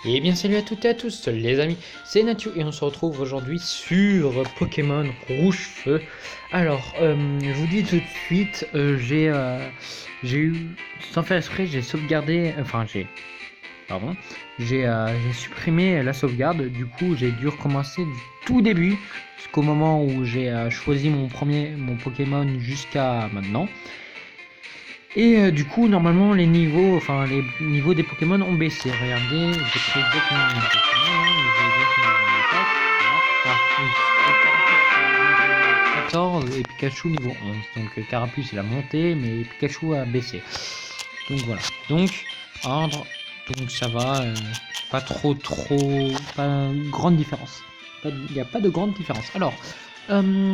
Et bien salut à toutes et à tous les amis, c'est Natio et on se retrouve aujourd'hui sur Pokémon Rouge Feu. Alors, je vous dis tout de suite, j'ai eu, sans faire exprès, j'ai sauvegardé, j'ai supprimé la sauvegarde, du coup j'ai dû recommencer du tout début, jusqu'au moment où j'ai choisi mon Pokémon jusqu'à maintenant. Et du coup, normalement, les niveaux des Pokémon ont baissé. Regardez, j'ai pris exactement le même Pokémon. J'ai exactement le même attaque. Voilà. 14 et Pikachu niveau 11. Donc Carapuce il a monté, mais Pikachu a baissé. Donc voilà. Donc, ordre. Donc ça va. Pas pas une grande différence. Il n'y a pas de grande différence. Alors,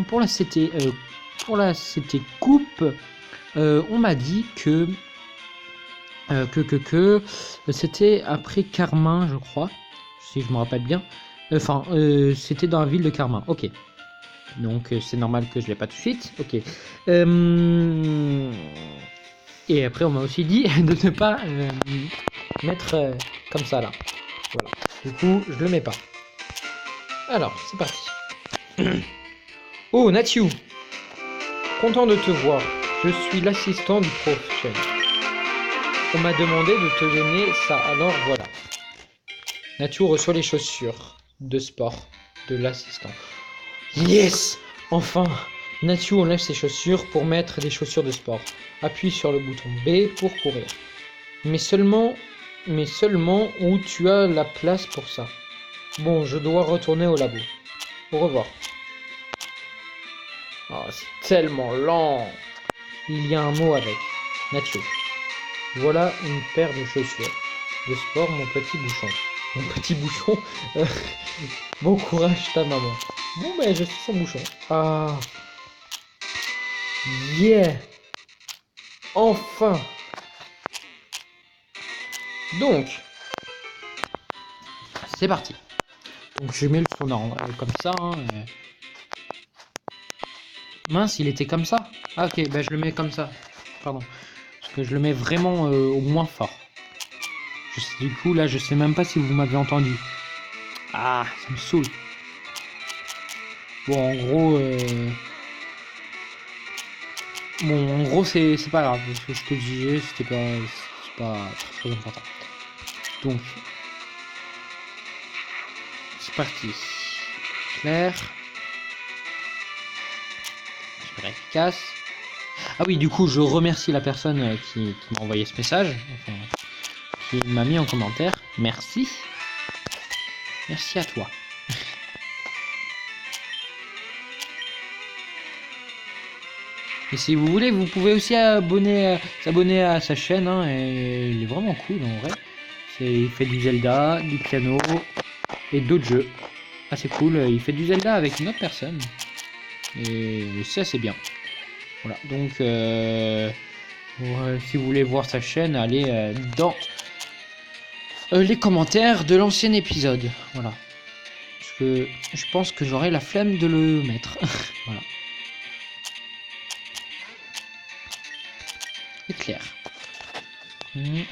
pour la CT coupe. On m'a dit que c'était après Carmin, je crois, si je me rappelle bien. C'était dans la ville de Carmin. Ok. Donc c'est normal que je l'ai pas tout de suite. Ok. Et après on m'a aussi dit de ne pas mettre comme ça là. Voilà. Du coup je le mets pas. Alors c'est parti. Oh Nathiou, content de te voir. Je suis l'assistant du prof Chen. On m'a demandé de te donner ça, alors voilà. Nathiou reçoit les chaussures de sport de l'assistant. Yes! Enfin! Nathiou enlève ses chaussures pour mettre des chaussures de sport. Appuie sur le bouton B pour courir. Mais seulement où tu as la place pour ça. Bon, je dois retourner au labo. Au revoir. Oh, c'est tellement lent! Il y a un mot avec. Nathiou. Voilà une paire de chaussures de sport, mon petit bouchon. Mon petit bouchon. Bon courage ta maman. Bon ben je suis son bouchon. Ah. Yeah. Enfin. Donc. C'est parti. Donc je mets le son comme ça. Hein, Mince, il était comme ça. Ah ok, ben je le mets comme ça. Pardon. Parce que je le mets vraiment au moins fort. Du coup là je sais même pas si vous m'avez entendu. Ah, ça me saoule. Bon en gros... Bon, en gros, c'est pas grave. Ce que je te disais, c'est pas très important. Donc, c'est parti. Clair. Super efficace. Ah oui, du coup, je remercie la personne qui m'a envoyé ce message. Enfin, qui m'a mis en commentaire. Merci. Merci à toi. Et si vous voulez, vous pouvez aussi s'abonner à sa chaîne. Hein, et il est vraiment cool en vrai. Il fait du Zelda, du piano et d'autres jeux. Ah c'est cool, il fait du Zelda avec une autre personne. Et ça c'est bien. Voilà, donc si vous voulez voir sa chaîne, allez dans les commentaires de l'ancien épisode. Voilà. Parce que je pense que j'aurai la flemme de le mettre. Voilà. C'est clair. Et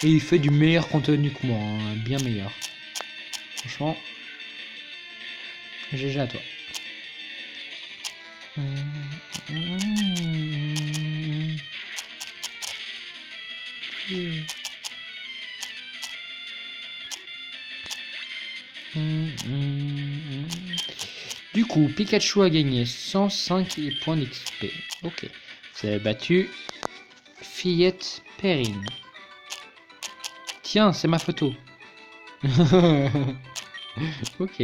il fait du meilleur contenu que moi, hein, bien meilleur. Franchement, GG à toi. Du coup, Pikachu a gagné 105 points d'XP. Ok. C'est battu Fillette Perrine. Tiens, c'est ma photo. Ok.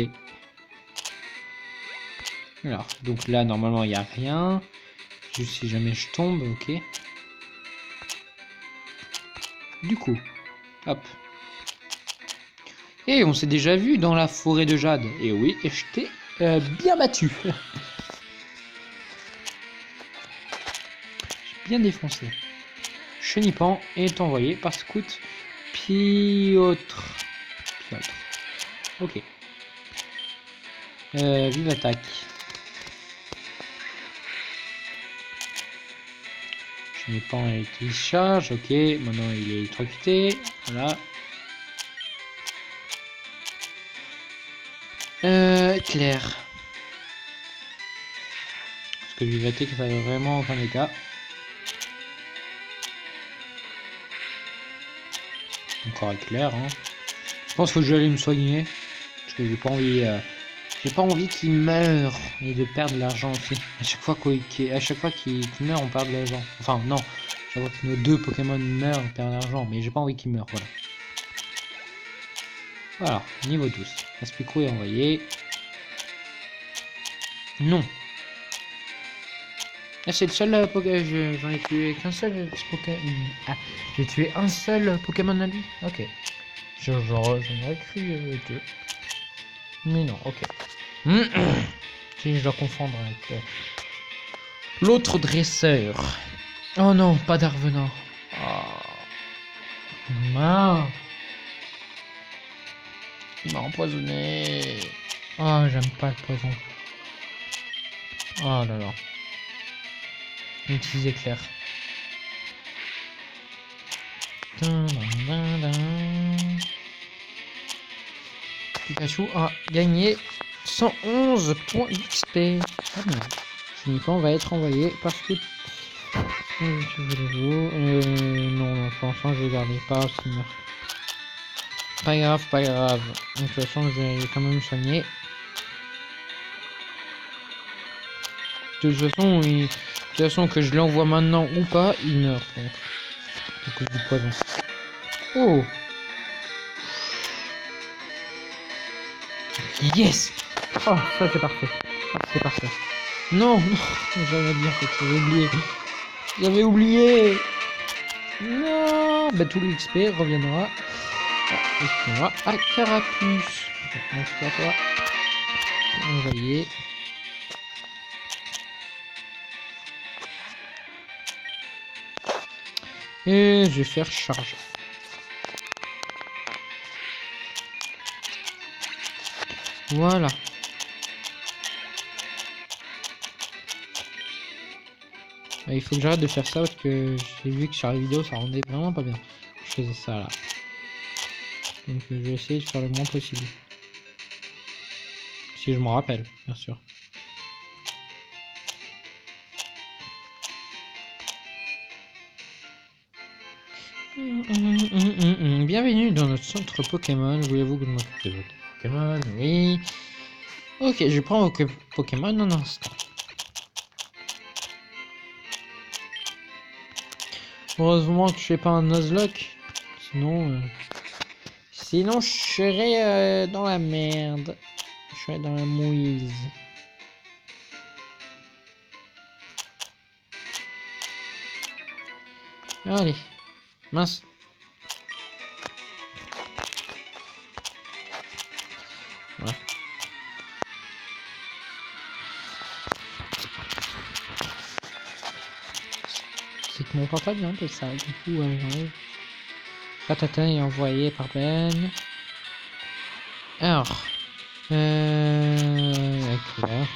Alors, donc là, normalement, il n'y a rien. Juste si jamais je tombe, ok. Du coup, hop. Et on s'est déjà vu dans la forêt de Jade. Et oui, et je t'ai bien battu. J'ai bien défoncé. Chenipan est envoyé par Scout Piotre. Ok. Vive l'attaque. Les pans qui se chargent, ok, maintenant il est électrocuté, voilà. Claire. Parce que Vivatek ça va vraiment aucun état. Encore éclair, hein. Je pense que je vais aller me soigner. Parce que j'ai pas envie qu'il meure et de perdre de l'argent aussi. À chaque fois qu'il meurt, on perd de l'argent. Enfin, non. Chaque fois que nos deux Pokémon meurent, on perd de l'argent. Mais j'ai pas envie qu'il meure, voilà. Voilà, niveau 12. Aspicro est envoyé. Non. Ah, c'est le seul Pokémon. J'en ai tué qu'un seul Pokémon. Ah, j'ai tué un seul Pokémon à lui. Ok. J'en aurais cru deux. Mais non, ok. Si je dois confondre avec l'autre dresseur. Oh non, pas d'Arvenant. Oh. Mince. Il m'a empoisonné. Oh, j'aime pas le poison. Oh là là. Utilise éclair. Pikachu a gagné 111 points d'XP. Ah non. Uniquement va être envoyé parce que... non, pour l'instant je vais garder pas s'il meurt. Pas grave, pas grave. De toute façon, je vais quand même me soigner. De toute façon, que je l'envoie maintenant ou pas, il meurt. Donc, à cause du poison. Oh! Yes! Oh, ça c'est parfait. Ah, c'est parfait. Non, non, j'avais dit en fait, j'avais oublié. J'avais oublié! Non! Bah, tout l'XP reviendra. Excusez-moi, à Carapuce. Donc, à toi. Envoyer. Et je vais faire charge. Voilà. Il faut que j'arrête de faire ça parce que j'ai vu que sur la vidéo ça rendait vraiment pas bien. Je faisais ça là. Donc je vais essayer de faire le moins possible. Si je m'en rappelle, bien sûr. Bienvenue dans notre centre Pokémon. Voulez-vous que je m'occupe de votre Pokémon? Oui. Ok, je prends vos Pokémon un instant. Heureusement que je fais pas un Nuzlocke. Sinon je serais dans la merde. Je serais dans la mouise. Allez. Mince. Ouais. C'est que mon portable est un peu sale, du coup, j'enlève. Patata est envoyé par Ben. Alors. Éclair,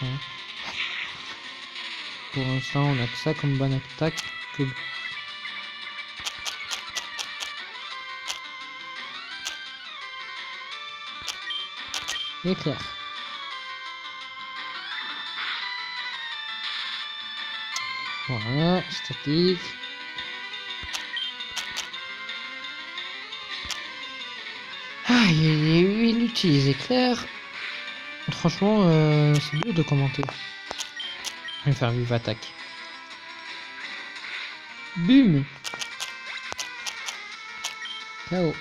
hein. Pour l'instant, on a que ça comme bonne attaque. Éclair. Voilà, statique. Ah, il utilise éclair. Franchement, c'est dur de commenter. Je vais faire vive attaque. Bum. KO.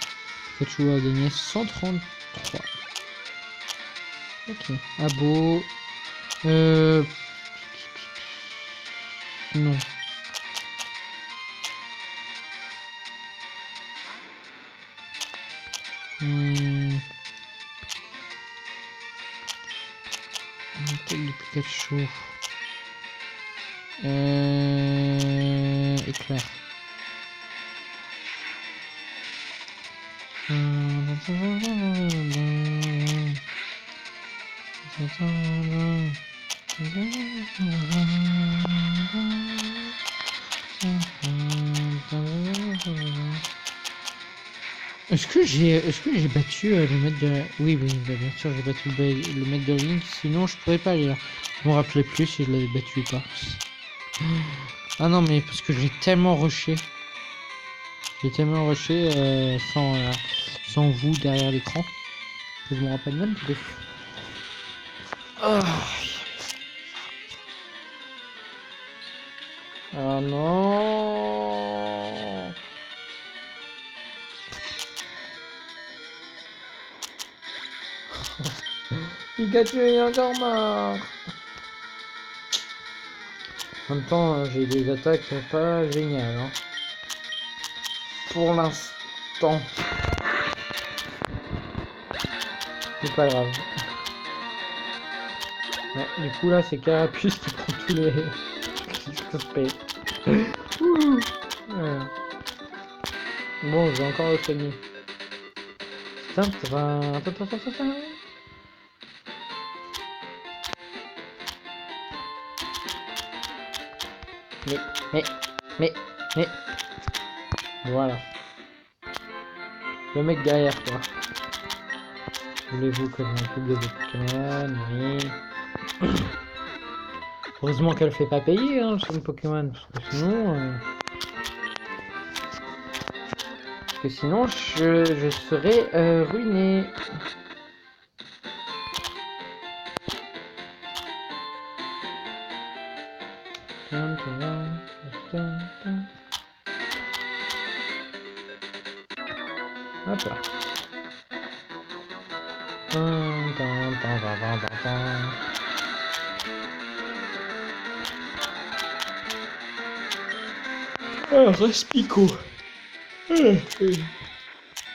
Pikachu a gagné 133. Ok. Abo. Non. Quel du Pikachu. Éclair. Est-ce que j'ai battu le maître de... Oui, bah, bien sûr, j'ai battu le maître de Link, sinon je pourrais pas aller là. Je me rappelais plus si je l'avais battu ou pas. Ah non, mais parce que j'ai tellement rushé. Sans vous derrière l'écran. Que je me rappelle même plus. Ah non. Pikachu est encore mort. En même temps, j'ai des attaques pas géniales. Hein. Pour l'instant. C'est pas grave. Ouais, du coup là c'est Carapuce qui prend tous les suspects. Voilà. Bon, je vais encore le soigner. Mais, mais, voilà. Le mec derrière quoi. Voulez-vous que je m'occupe de votre Pokémon? Oui. Heureusement qu'elle fait pas payer hein, sur le Pokémon, parce que sinon je serais ruiné. Hop là. Respico.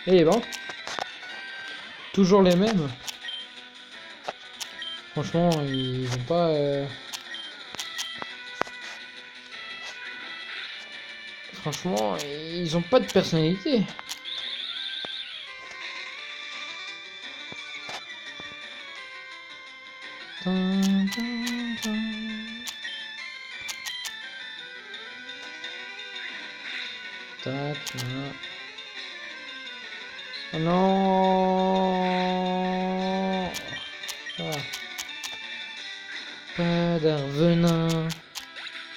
Eh bon. Toujours les mêmes. Franchement, ils ont pas... Franchement, ils ont pas de personnalité. Tac, là. Oh non. Ah. Pas d'arvenin.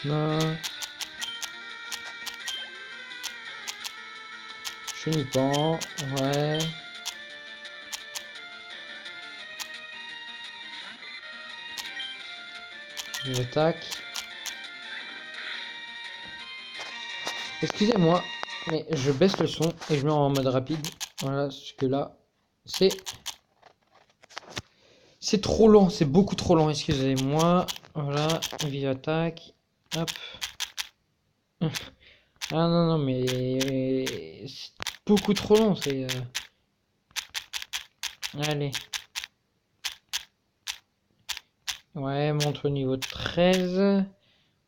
Non. Chenipan, ouais. J'attaque. Excusez-moi, mais je baisse le son et je mets en mode rapide. Voilà, parce que là, c'est trop long, c'est beaucoup trop long, excusez-moi. Voilà, vive attaque. Hop. Ah non, non, mais c'est beaucoup trop long, c'est... Allez. Ouais, montre au niveau 13.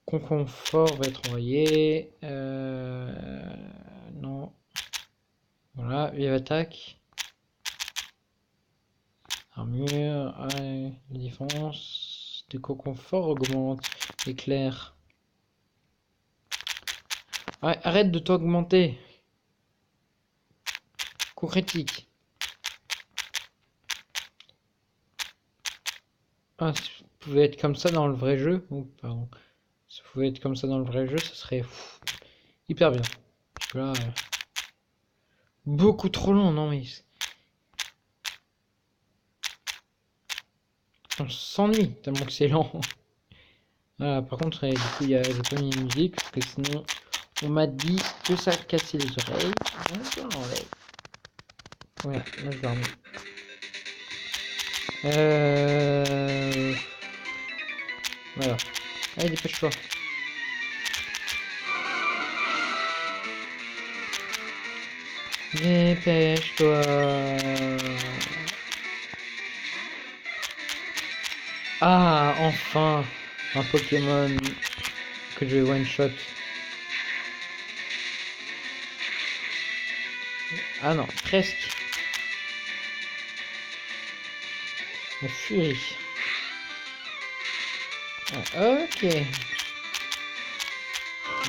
Conconfort va être envoyé. Non. Voilà, vive attaque. Armure, ouais, la défense. De conconfort augmente. Éclair. Ouais, arrête de t'augmenter. Coup critique. Ah, si vous pouvez être comme ça dans le vrai jeu. Oh, pardon. Si vous pouvez être comme ça dans le vrai jeu, ça serait hyper bien. Parce que là, beaucoup trop long, non mais... On s'ennuie tellement que c'est lent. Voilà, par contre, du coup, j'ai pas mis la musique, parce que sinon, on m'a dit que ça cassait les oreilles. Ouais, là, je vais remettre. Voilà. Allez, dépêche-toi. Dépêche-toi. Ah, enfin, un Pokémon que je vais one-shot. Ah non, presque. La furie. Ah, ok.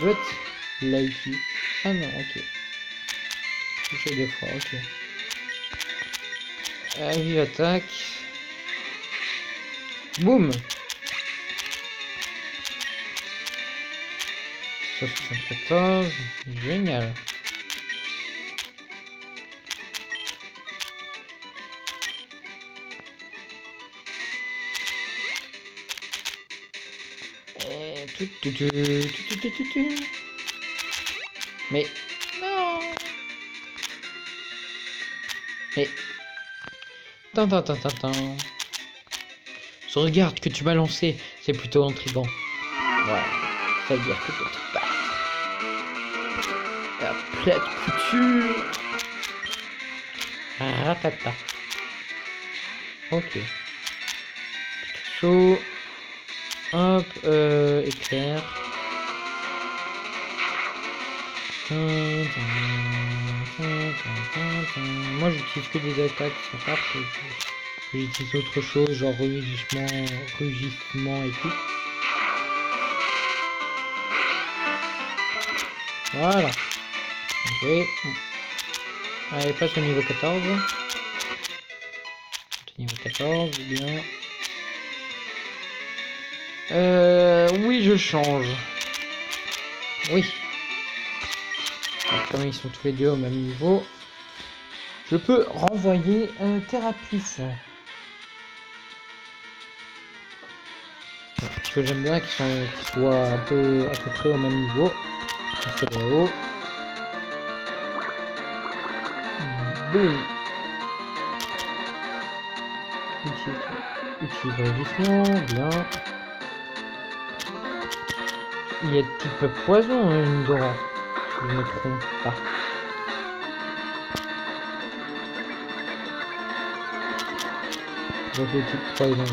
But. Flighty. Ah non, ok. Touché 2 fois, ok. Vive attaque. Boum. 74. Génial. Mais non. Mais ce regard que tu m'as lancé, c'est plutôt intriguant. Voilà, ça veut dire que tu te bats. La plate couture. Ratata. Ok. Chaud. Hop, éclair. Moi j'utilise que des attaques, c'est rare que j'utilise autre chose, genre rugissement et tout. Voilà. Ok. Allez, passe au niveau 14. Niveau 14, bien. Oui, je change. Oui. Comme ils sont tous les deux au même niveau, je peux renvoyer Thérapus. Parce que j'aime bien qu'ils soient à peu près au même niveau. C'est le haut. Boum. Utilise rugissement, bien. Il est type poison, une Dora. Si je ne me trompe pas. Donc le type poison.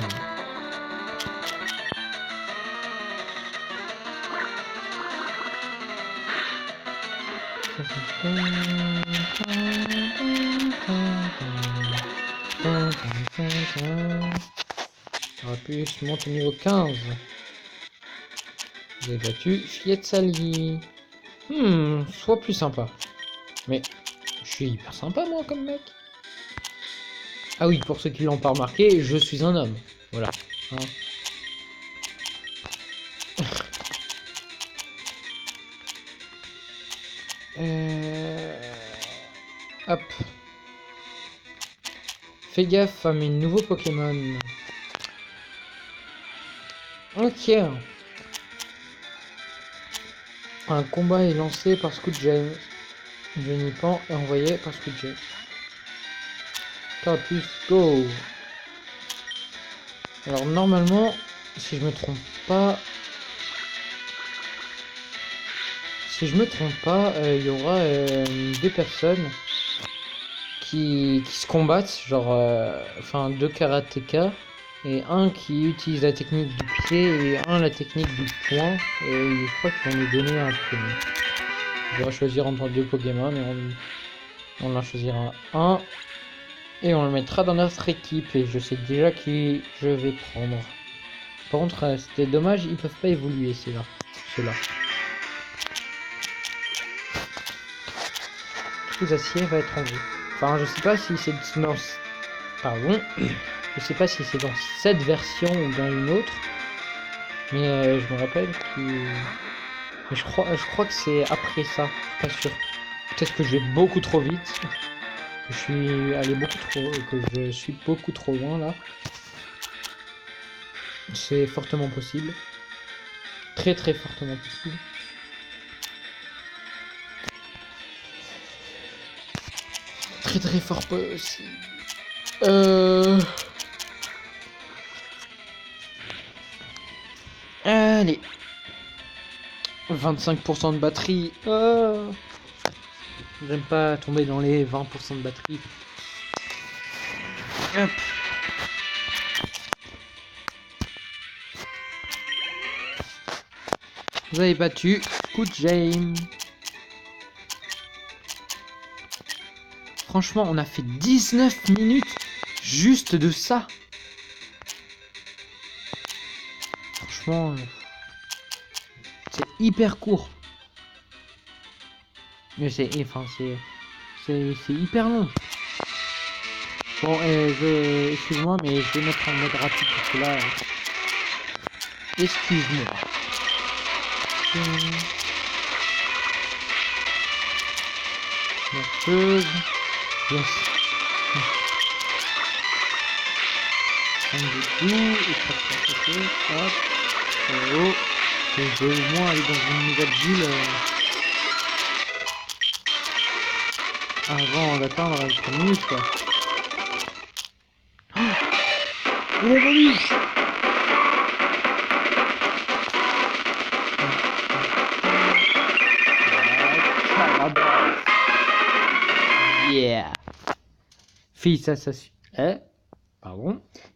Thérapus monte au niveau 15. J'ai battu Fietzali. Soit plus sympa. Mais je suis hyper sympa moi comme mec. Ah oui, pour ceux qui l'ont pas remarqué, je suis un homme. Voilà. Hein. Hop. Fais gaffe à mes nouveaux Pokémon. Ok. Un combat est lancé par Scoot James. Genipan est envoyé par Scoot James. Thérapus, go. Alors normalement, si je me trompe pas, il y aura deux personnes qui se combattent, genre, enfin deux karatékas, et un qui utilise la technique du pied et un la technique du poing, et je crois qu'ils vont nous donner un Pokémon. On va choisir entre deux Pokémon et on en choisira un et on le mettra dans notre équipe, et je sais déjà qui je vais prendre. Par contre, c'était dommage, ils peuvent pas évoluer ceux-là. Tout acier va être enlevé. Enfin, je sais pas si c'est dans... Pardon. Je sais pas si c'est dans cette version ou dans une autre. Mais je me rappelle que... Mais je crois que c'est après ça. Je suis pas sûr. Peut-être que je vais beaucoup trop vite. Que je suis allé beaucoup trop... Que je suis beaucoup trop loin là. C'est fortement possible. Très très fortement possible. Très très fort possible. Allez. 25% de batterie. J'aime pas tomber dans les 20% de batterie. Hop. Vous avez battu Scoot James. Franchement, on a fait 19 minutes juste de ça. Franchement, c'est hyper court. Mais c'est hyper long. Bon, excuse-moi, mais je vais mettre en mode rapide parce que là, excuse-moi. La chose. Yes. Un de doux, et hop. Oh. Et je vais au moins aller dans une nouvelle ville avant d'atteindre le premier, quoi. Oh, il est revenu. Yeah.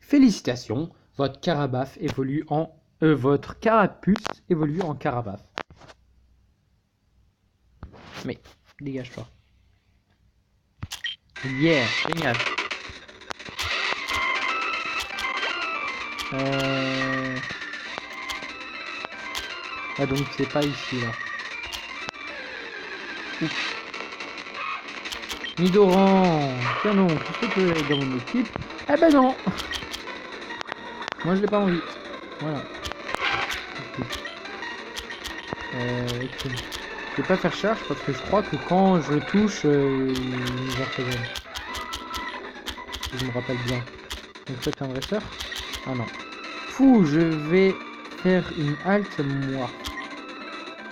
Félicitations, votre carapace évolue en votre carapuce évolue en carapace. Mais dégage-toi. Yeah, génial. Ah donc c'est pas ici là. Ouf. Nidoran, tiens non, qu'est-ce que tu veux dans mon équipe? Eh ben non. Moi je l'ai pas envie. Voilà. Okay. Je vais pas faire charge parce que je crois que quand je touche, il nous emprisonne. Si je me rappelle bien. Donc c'est un dresseur. Ah non. Fou, je vais faire une halte moi.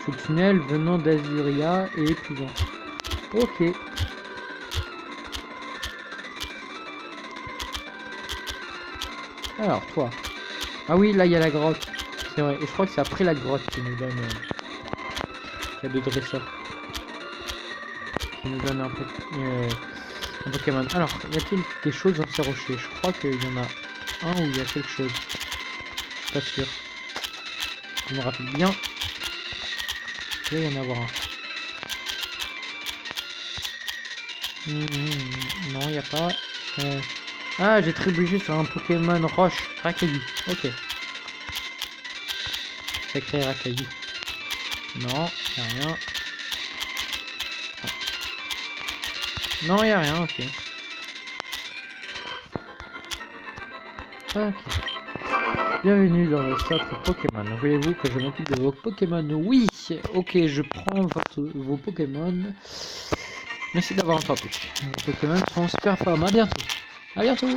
Ce tunnel venant d'Azuria est épuisant. Ok. Alors toi. Ah oui, là il y a la grotte. C'est vrai. Et je crois que c'est après la grotte qui nous donne. Il y a deux dresseurs. Qui nous donne un Pokémon. Alors, y a-t-il des choses dans ces rochers? Je crois qu'il y en a un où il y a quelque chose. Je suis pas sûr. Je me rappelle bien. Il va y en avoir un. Non, il n'y a pas. Ah, j'ai trébuché sur un Pokémon roche. Rakayu. Ok. Sacré Rakayu. Non, y a rien. Non, y a rien, ok. Ok. Bienvenue dans le centre Pokémon. Voulez-vous que je m'occupe de vos Pokémon? Oui. Ok, je prends vos Pokémon. Merci d'avoir entendu. Vos Pokémon sont super forts. À bientôt. À bientôt.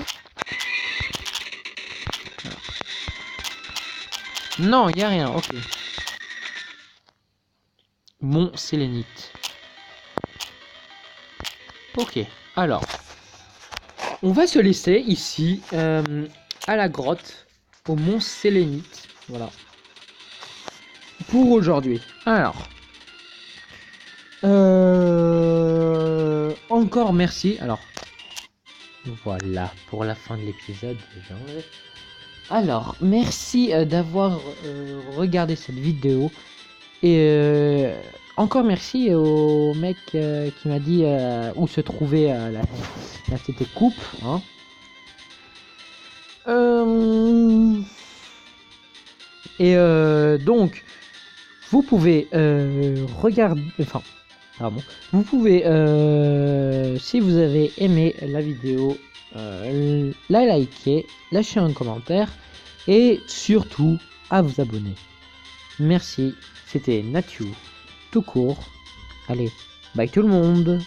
Non, y a rien. Ok. Mont Sélénite. Ok. Alors, on va se laisser ici à la grotte au Mont Sélénite. Voilà. Pour aujourd'hui. Alors. Encore merci. Alors. Voilà pour la fin de l'épisode. Alors, merci d'avoir regardé cette vidéo. Et encore merci au mec qui m'a dit où se trouvait la c'était coupe. Hein. Et donc, vous pouvez regarder. Enfin, pardon. Vous pouvez, si vous avez aimé la vidéo, la liker, lâcher un commentaire et surtout à vous abonner. Merci, c'était Nathiou, tout court. Allez, bye tout le monde.